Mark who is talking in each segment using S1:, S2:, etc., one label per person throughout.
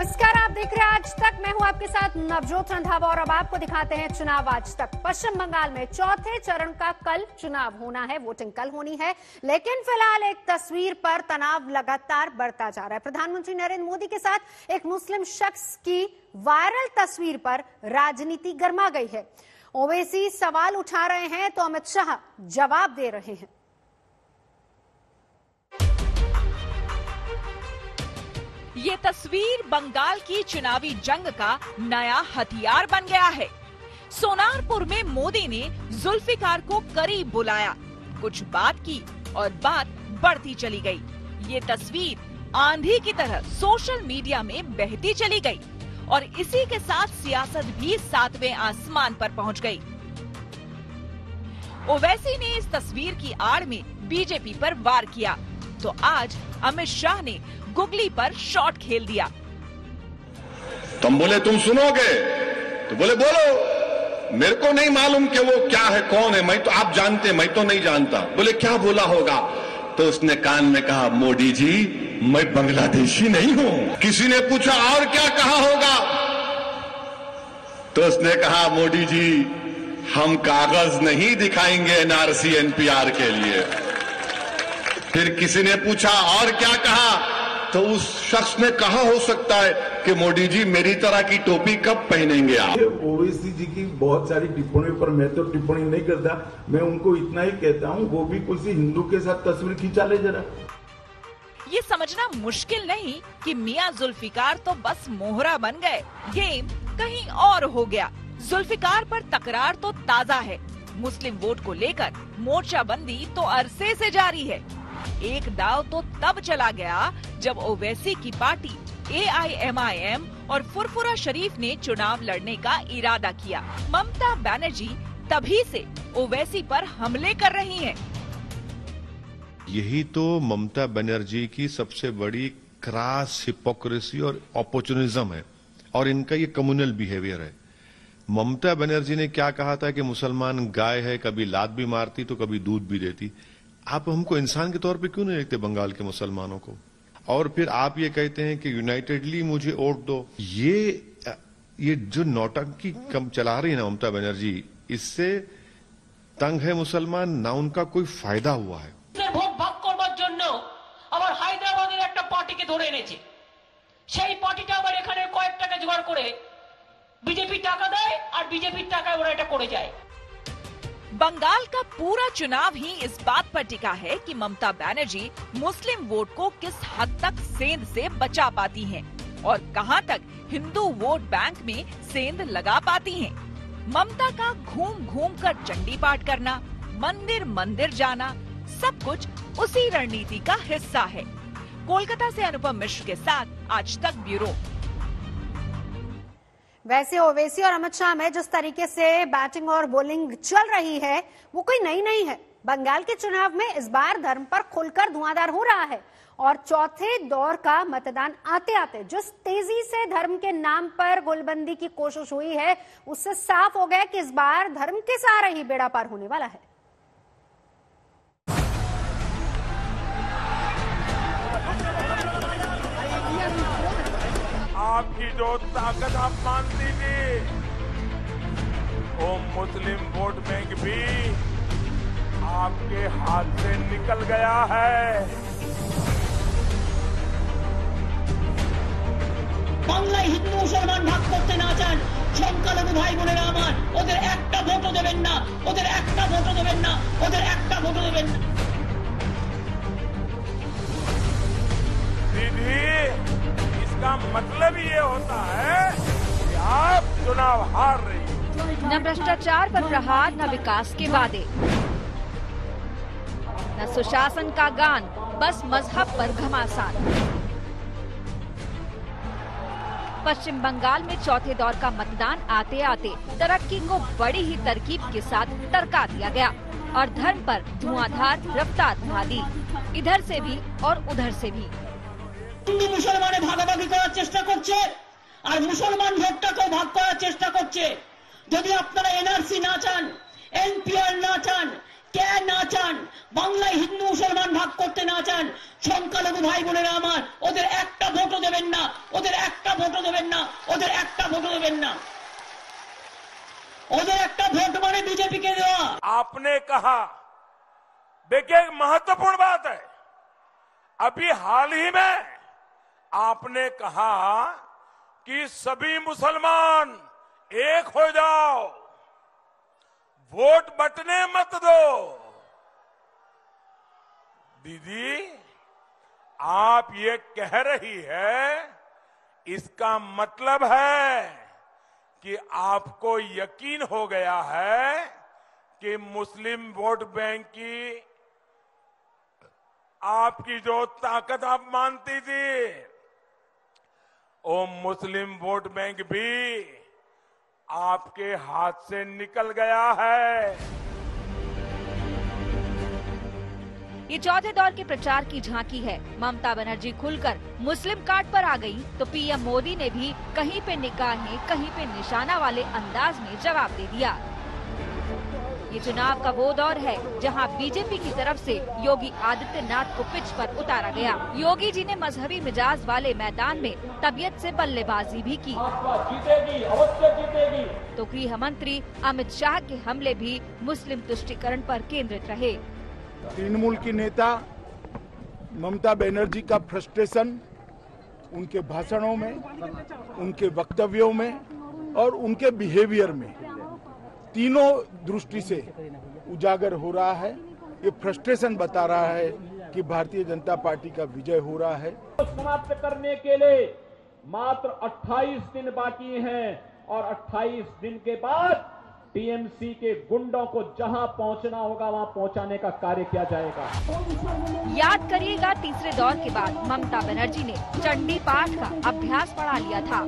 S1: नमस्कार, आप देख रहे हैं आज तक। मैं हूं आपके साथ नवजोत रंधावा और अब आपको दिखाते हैं चुनाव आज तक। पश्चिम बंगाल में चौथे चरण का कल चुनाव होना है, वोटिंग कल होनी है, लेकिन फिलहाल एक तस्वीर पर तनाव लगातार बढ़ता जा रहा है। प्रधानमंत्री नरेंद्र मोदी के साथ एक मुस्लिम शख्स की वायरल तस्वीर पर राजनीति गर्मा गई है। ओवैसी सवाल उठा रहे हैं तो अमित शाह जवाब दे रहे हैं।
S2: ये तस्वीर बंगाल की चुनावी जंग का नया हथियार बन गया है। सोनारपुर में मोदी ने जुल्फिकार को करीब बुलाया, कुछ बात की और बात बढ़ती चली गई। ये तस्वीर आंधी की तरह सोशल मीडिया में बहती चली गई और इसी के साथ सियासत भी 7वें आसमान पर पहुंच गई। ओवैसी ने इस तस्वीर की आड़ में बीजेपी पर वार किया तो आज अमित शाह ने गुगली पर शॉट खेल दिया।
S3: तुम बोले तुम सुनोगे तो बोले बोलो, मेरे को नहीं मालूम कि वो क्या है, कौन है, मैं तो आप जानते, मैं तो नहीं जानता। बोले क्या बोला होगा? तो उसने कान में कहा, मोदी जी मैं बांग्लादेशी नहीं हूं। किसी ने पूछा और क्या कहा होगा? तो उसने कहा, मोदी जी हम कागज नहीं दिखाएंगे एनआरसी एनपीआर के लिए। फिर किसी ने पूछा और क्या कहा? तो उस शख्स ने कहा हो सकता है कि मोदी जी मेरी तरह की टोपी कब पहनेंगे आप?
S4: ओवैसी जी की बहुत सारी टिप्पणियों पर मैं तो टिप्पणी नहीं करता, मैं उनको इतना ही कहता हूं वो भी किसी हिंदू के साथ तस्वीर खींचा ले जरा।
S2: ये समझना मुश्किल नहीं कि मियां जुल्फिकार तो बस मोहरा बन गए, गेम कहीं और हो गया। जुल्फिकार पर तकरार तो ताजा है। मुस्लिम वोट को लेकर मोर्चाबंदी तो अरसे से जारी है। एक दाव तो तब चला गया जब ओवैसी की पार्टी AIMIM और फुरफुरा शरीफ ने चुनाव लड़ने का इरादा किया। ममता बनर्जी तभी से ओवैसी पर हमले कर रही हैं।
S5: यही तो ममता बनर्जी की सबसे बड़ी क्रास हिपोक्रेसी और अपॉर्चुनिज्म है और इनका ये कम्युनल बिहेवियर है। ममता बनर्जी ने क्या कहा था कि मुसलमान गाय है, कभी लात भी मारती तो कभी दूध भी देती। आप हमको इंसान के तौर पे क्यों नहीं देखते बंगाल के मुसलमानों को? और फिर आप ये कहते हैं कि यूनाइटेडली मुझे वोट दो। ये जो नौटंकी कम चला रही है ना ममता बनर्जी, इससे तंग है मुसलमान, ना उनका कोई फायदा हुआ है।
S6: ভোট ভাগ করবার জন্য আবার হায়দ্রাবাদের একটা পার্টিকে ধরে এনেছে। সেই পার্টিটা আবার এখানে কয়েক টাকা জোগাড় করে বিজেপি টাকা দেয় আর বিজেপির টাকায় ওরা এটা করে যায়।
S2: बंगाल का पूरा चुनाव ही इस बात पर टिका है कि ममता बनर्जी मुस्लिम वोट को किस हद तक सेंध से बचा पाती हैं और कहां तक हिंदू वोट बैंक में सेंध लगा पाती हैं। ममता का घूम घूम कर चंडी पाठ करना, मंदिर मंदिर जाना, सब कुछ उसी रणनीति का हिस्सा है। कोलकाता से अनुपम मिश्र के साथ आज तक ब्यूरो।
S1: वैसे ओवैसी और अमित शाह में जिस तरीके से बैटिंग और बॉलिंग चल रही है वो कोई नई नहीं है। बंगाल के चुनाव में इस बार धर्म पर खुलकर धुआंधार हो रहा है और चौथे दौर का मतदान आते आते जिस तेजी से धर्म के नाम पर गोलबंदी की कोशिश हुई है उससे साफ हो गया कि इस बार धर्म के सहारे ही बेड़ा पार होने वाला है।
S7: आपकी जो ताकत आप मानती थी वो मुस्लिम वोट बैंक भी आपके हाथ से निकल गया है।
S6: বাংলায় হিন্দু মুসলমান ভাগ করতে না চান সংখ্যালঘু ভাই বোনেরা আমার, ওদের একটা ভোটও দেবেন না, ওদের একটা ভোটও দেবেন না, ওদের একটা ভোটও দেবেন না।
S7: दीदी इसका मतलब ये होता है कि आप चुनाव हार रही हो।
S2: न भ्रष्टाचार पर प्रहार, न विकास के वादे, न सुशासन का गान, बस मजहब पर घमासान। पश्चिम बंगाल में चौथे दौर का मतदान आते आते तरक्की को बड़ी ही तरकीब के साथ टरका दिया गया और धर्म पर धुआंधार रफ्तार बढ़ा दी, इधर से भी और उधर से भी।
S6: হিন্দু মুসলমানে ভাগাভাগি করার চেষ্টা করছে আর মুসলমান ভোটটাকেও ভাগ করার চেষ্টা করছে। যদি আপনারা এনআরসি না চান, এনপিআর না চান, কে না চান বাংলায় হিন্দু মুসলমান ভাগ করতে না চান? সংখ্যালঘু ভাই বোনেরা আমার, ওদের একটা ভোটও দেবেন না, ওদের একটা ভোটও দেবেন না, ওদের একটা ভোটও দেবেন না। ওদের একটা ভোट মানে बीजेपी के देवा।
S7: आपने कहा, देखिए एक महत्वपूर्ण बात है, अभी हाल ही में आपने कहा कि सभी मुसलमान एक हो जाओ, वोट बंटने मत दो। दीदी आप ये कह रही है, इसका मतलब है कि आपको यकीन हो गया है कि मुस्लिम वोट बैंक की आपकी जो ताकत आप मानती थी, वो मुस्लिम वोट बैंक भी आपके हाथ से निकल गया है।
S2: ये चौथे दौर के प्रचार की झांकी है। ममता बनर्जी खुलकर मुस्लिम कार्ड पर आ गई तो पीएम मोदी ने भी कहीं पे निगाहें कहीं पे निशाना वाले अंदाज में जवाब दे दिया। ये चुनाव का वो दौर है जहां बीजेपी की तरफ से योगी आदित्यनाथ को पिच पर उतारा गया। योगी जी ने मजहबी मिजाज वाले मैदान में तबीयत से बल्लेबाजी भी की।
S6: जीतेगी, अवश्य जीतेगी।
S2: तो गृह मंत्री अमित शाह के हमले भी मुस्लिम तुष्टीकरण पर केंद्रित रहे।
S4: तृणमूल की नेता ममता बनर्जी का फ्रस्ट्रेशन उनके भाषणों में, उनके वक्तव्यों में और उनके बिहेवियर में, तीनों दृष्टि से उजागर हो रहा है। ये फ्रस्ट्रेशन बता रहा है कि भारतीय जनता पार्टी का विजय हो रहा है।
S8: समाप्त करने के लिए मात्र 28 दिन बाकी हैं और 28 दिन के बाद टीएमसी के गुंडों को जहां पहुंचना होगा वहां पहुंचाने का कार्य किया जाएगा।
S2: याद करिएगा, तीसरे दौर के बाद ममता बनर्जी ने चंडी पाठ का अभ्यास पढ़ा लिया था।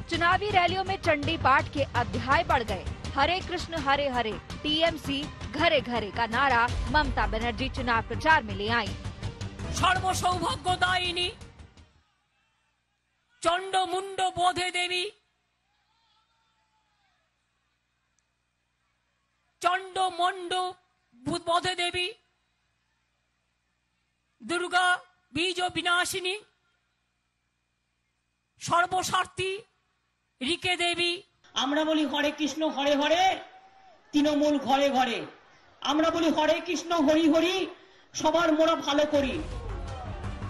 S2: चुनावी रैलियों में चंडी पाठ के अध्याय बढ़ गए। हरे कृष्ण हरे हरे, टीएमसी घरे घरे का नारा ममता बनर्जी चुनाव प्रचार में ले आई।
S6: सर्वसौभाग्यदायिनी चंड मुंड बोधे देवी, चंड मंड बोधे देवी, दुर्गा बीज विनाशिनी, सर्वसार्थी রিকে দেবী। আমরা বলি হরে কৃষ্ণ হরে হরে, তৃণমূল ঘরে ঘরে। আমরা বলি হরে কৃষ্ণ হরি হরি, সবার মোরা ভালো করি।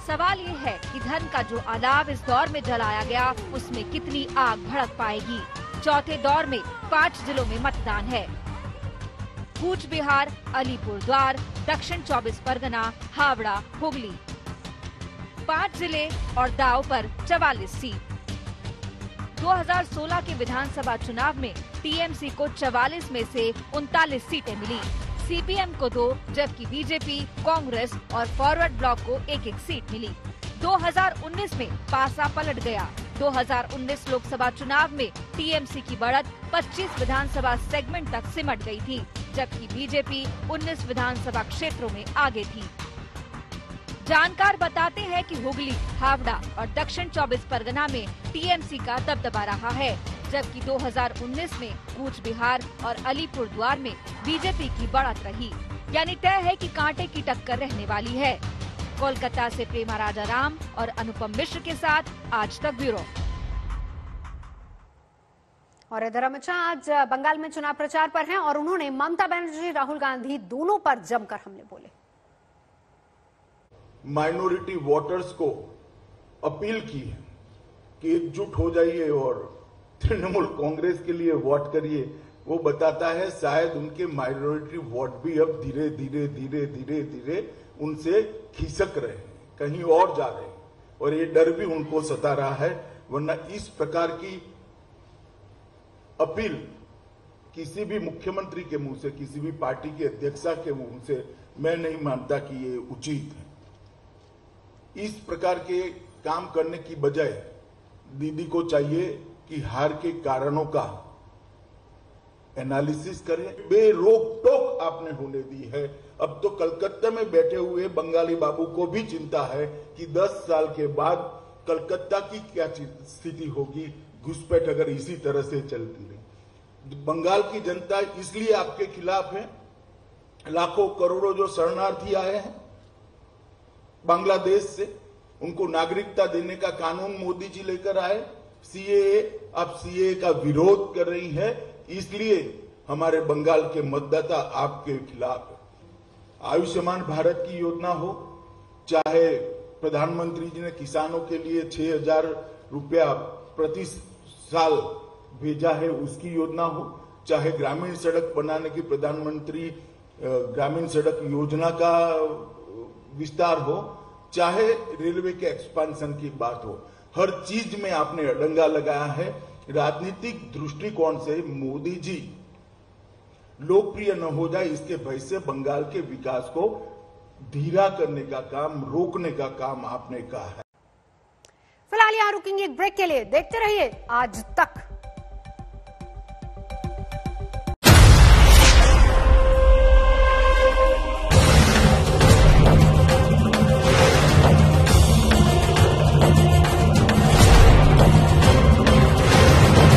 S2: सवाल ये है कि धन का जो अलाव इस दौर में जलाया गया, उसमें कितनी आग भड़क पाएगी। चौथे दौर में 5 जिलों में मतदान है। कूच बिहार, अलीपुरद्वार, दक्षिण 24 परगना, हावड़ा, हुगली। 5 जिले और दाव पर 44 सीट। 2016 के विधानसभा चुनाव में टीएमसी को 44 में से 39 सीटें मिली। सीपीएम को 2, जबकि बीजेपी, कांग्रेस और फॉरवर्ड ब्लॉक को 1-1 सीट मिली। 2019 में पासा पलट गया। 2019 लोकसभा चुनाव में टीएमसी की बढ़त 25 विधानसभा सेगमेंट तक सिमट गई थी, जबकि बीजेपी 19 विधानसभा क्षेत्रों में आगे थी। जानकार बताते हैं कि हुगली, हावड़ा और दक्षिण 24 परगना में टीएमसी का दबदबा रहा है, जबकि 2019 में कूच बिहार और अलीपुरद्वार में बीजेपी की बढ़त रही। यानी तय है कि कांटे की टक्कर रहने वाली है। कोलकाता से प्रेमा राजाराम और अनुपम मिश्र के साथ आज तक ब्यूरो।
S1: और इधर अमित शाह आज बंगाल में चुनाव प्रचार पर हैं और उन्होंने ममता बनर्जी, राहुल गांधी दोनों पर जमकर हमले बोले।
S4: माइनॉरिटी वोटर्स को अपील की है कि एकजुट हो जाइए और तृणमूल कांग्रेस के लिए वोट करिए। वो बताता है शायद उनके माइनॉरिटी वोट भी अब धीरे धीरे धीरे धीरे धीरे उनसे खिसक रहे हैं, कहीं और जा रहे हैं और ये डर भी उनको सता रहा है। वरना इस प्रकार की अपील किसी भी मुख्यमंत्री के मुंह से, किसी भी पार्टी के अध्यक्षा के मुंह से मैं नहीं मानता कि ये उचित है। इस प्रकार के काम करने की बजाय दीदी को चाहिए कि हार के कारणों का एनालिसिस करें। बेरोक टोक आपने होने दी है। अब तो कलकत्ता में बैठे हुए बंगाली बाबू को भी चिंता है कि 10 साल के बाद कलकत्ता की क्या स्थिति होगी, घुसपैठ अगर इसी तरह से चलती रही। बंगाल की जनता इसलिए आपके खिलाफ है। लाखों करोड़ों जो शरणार्थी आए हैं बांग्लादेश से, उनको नागरिकता देने का कानून मोदी जी लेकर आए। सीएए, आप सीएए का विरोध कर रही है, इसलिए हमारे बंगाल के मतदाता आपके खिलाफ है। आयुष्मान भारत की योजना हो, चाहे प्रधानमंत्री जी ने किसानों के लिए 6,000 रुपया प्रति साल भेजा है उसकी योजना हो, चाहे ग्रामीण सड़क बनाने की प्रधानमंत्री ग्रामीण सड़क योजना का विस्तार हो, चाहे रेलवे के एक्सपांशन की बात हो, हर चीज में आपने अड़ंगा लगाया है। राजनीतिक दृष्टिकोण से मोदी जी लोकप्रिय न हो जाए इसके भय से बंगाल के विकास को धीरा करने का काम, रोकने का काम आपने कहा है।
S1: फिलहाल यहां रुकेंगे एक ब्रेक के लिए। देखते रहिए आज तक।